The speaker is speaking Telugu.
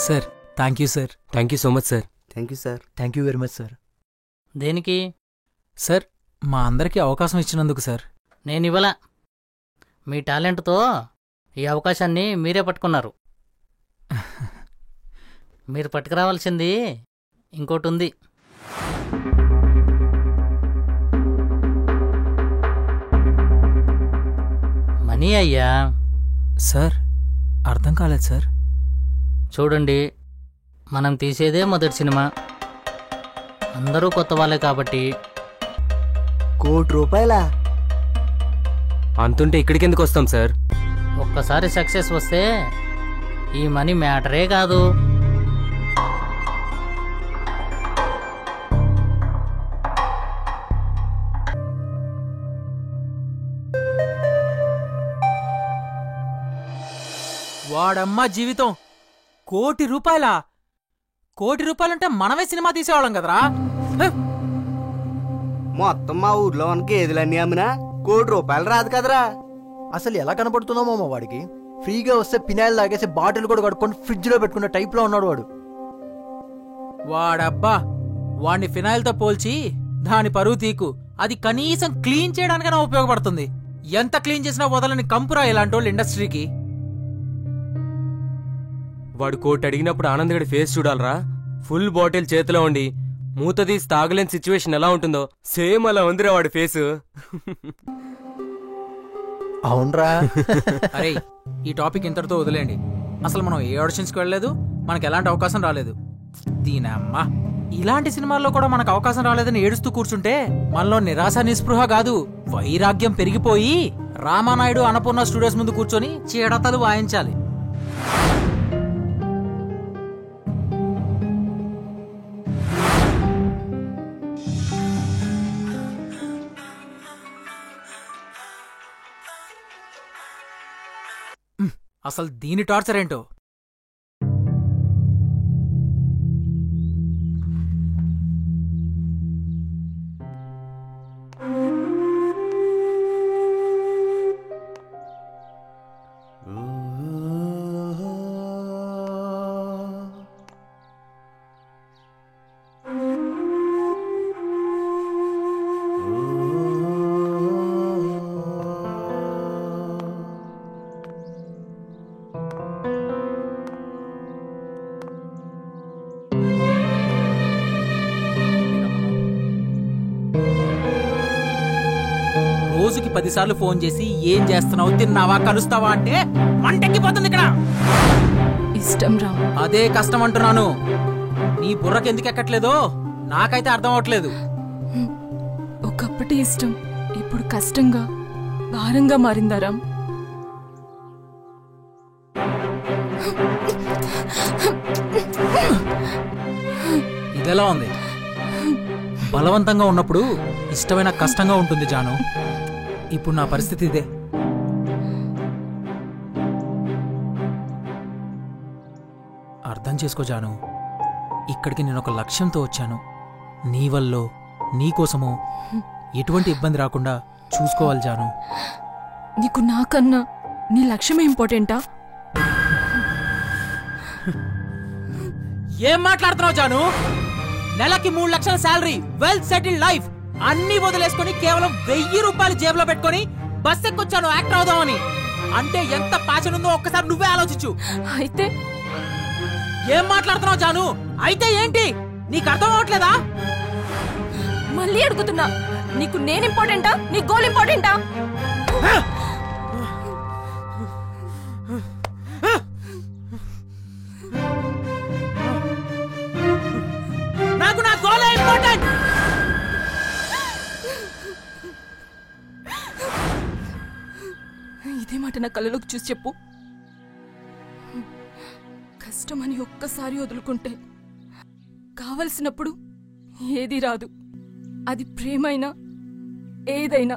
Sir thank you sir. Thank you so much sir. Thank you sir. Thank you very much sir. దేనికి? సార్ మా అందరికీ అవకాశం ఇచ్చినందుకు సార్. నేనివ్వలా. మీ టాలెంట్తో ఈ అవకాశాన్ని మీరే పట్టుకున్నారు. మీరు పట్టుకురావాల్సింది ఇంకోటి ఉంది. మనీ అయ్యా. సార్ అర్థం కాలేదు సార్. చూడండి, మనం తీసేదే మొదటి సినిమా. అందరూ కొత్త వాళ్ళే కాబట్టి. ₹1,00,00,000? అంతుంటే ఇక్కడికి ఎందుకు వస్తాం సార్? ఒక్కసారి సక్సెస్ వస్తే ఈ మనీ మ్యాటరే కాదు. వాడమ్మా జీవితం ₹1,00,00,000. ₹1,00,00,000 మనమే సినిమా తీసేవాళ్ళం కదరా. మొత్తం మా ఊర్లో ఉన్న గేదెలన్నీ అమ్మినా ₹1,00,00,000 రాదు కదరా. అసలు ఎలా కనపడుతుందో మామ వాడికి. ఫ్రీగా వస్తే పినాయిల్ తాగేసి బాటిల్ కూడా కడుక్కొని ఫ్రిడ్జ్ లో పెట్టుకున్న టైప్ లో ఉన్నాడు వాడు. వాడబ్బా వాడిని ఫినాయిల్తో పోల్చి దాని పరువు తీకు. అది కనీసం క్లీన్ చేయడానికైనా ఉపయోగపడుతుంది. ఎంత క్లీన్ చేసినా వదలని కంపురా ఇలాంటి వాళ్ళు ఇండస్ట్రీకి. వాడు కోట్ అడిగినప్పుడు ఆనందగడి ఫేస్ చూడాలరా. ఫుల్ బాటిల్ చేతిలో ఉండి మూత తీసి తాగలేని సిచ్యువేషన్ ఎలా ఉంటుందో సేమ్ అలా ఉందిరా వాడి ఫేసు. అవునరా. అరే ఈ టాపిక్ ఇంతటితో వదిలేండి. అసలు మనం ఏ ఆడిషన్స్కి వెళ్ళలేదు, మనకు ఎలాంటి అవకాశం రాలేదు. దీనమ్మా ఇలాంటి సినిమాల్లో కూడా మనకు అవకాశం రాలేదని ఏడుస్తూ కూర్చుంటే మనలో నిరాశ నిస్పృహ కాదు వైరాగ్యం పెరిగిపోయి రామానాయుడు అన్నపూర్ణ స్టూడియోస్ ముందు కూర్చొని చీడతలు వాయించాలి. అసలు దీని టార్చర్ ఏంటో. రోజుకి 10 సార్లు ఫోన్ చేసి ఏం చేస్తున్నావు, తిన్నావా, కలుస్తావా అంటే మంటెక్కిపోతుంది ఇక్కడ. ఇష్టం రా. అదే కష్టం అంటున్నాను. నీ బుర్రకి ఎందుకు ఎక్కట్లేదో నాకైతే అర్థం అవట్లేదు. ఒకప్పటి ఇష్టం ఇప్పుడు కష్టంగా భారంగా మారిందారా. ఇదెలా ఉంది? బలవంతంగా ఉన్నప్పుడు ఇష్టమైన కష్టంగా ఉంటుంది జాను. ఇప్పుడు నా పరిస్థితి ఇదే. అర్థం చేసుకో జాను. ఇక్కడికి నేను ఒక లక్ష్యంతో వచ్చాను. నీ వల్లో నీకోసమో ఎటువంటి ఇబ్బంది రాకుండా చూసుకోవాలి జాను. నీకు నాకన్నా నీ లక్ష్యమే ఇంపార్టెంటా? ఏం మాట్లాడుతున్నావు జాను? నెలకి 3 లక్షల శాలరీ, వెల్ సెటిల్డ్ లైఫ్ అన్ని వదిలేసుకుని కేవలం ₹1000 జేబులో పెట్టుకుని బస్ ఎక్కొచ్చాను యాక్టర్ అవుదామని. అంటే ఎంత ప్యాషన్ ఉందో ఒక్కసారి నువ్వే ఆలోచించు. అయితే ఏం మాట్లాడుతున్నావు జాను? అయితే ఏంటి? నీకు అర్థం అవట్లేదా? మళ్ళీ అడుగుతున్నా, నీకు నేను ఇంపార్టెంటా, నీ గోల్ ఇంపార్టెంటా? నాకు నా గోల్ ఇంపార్టెంట్. ఇదే మాట నా కళ్ళలోకి చూసి చెప్పు. కష్టమని ఒక్కసారి వదులుకుంటే కావలసినప్పుడు ఏది రాదు. అది ప్రేమైనా ఏదైనా.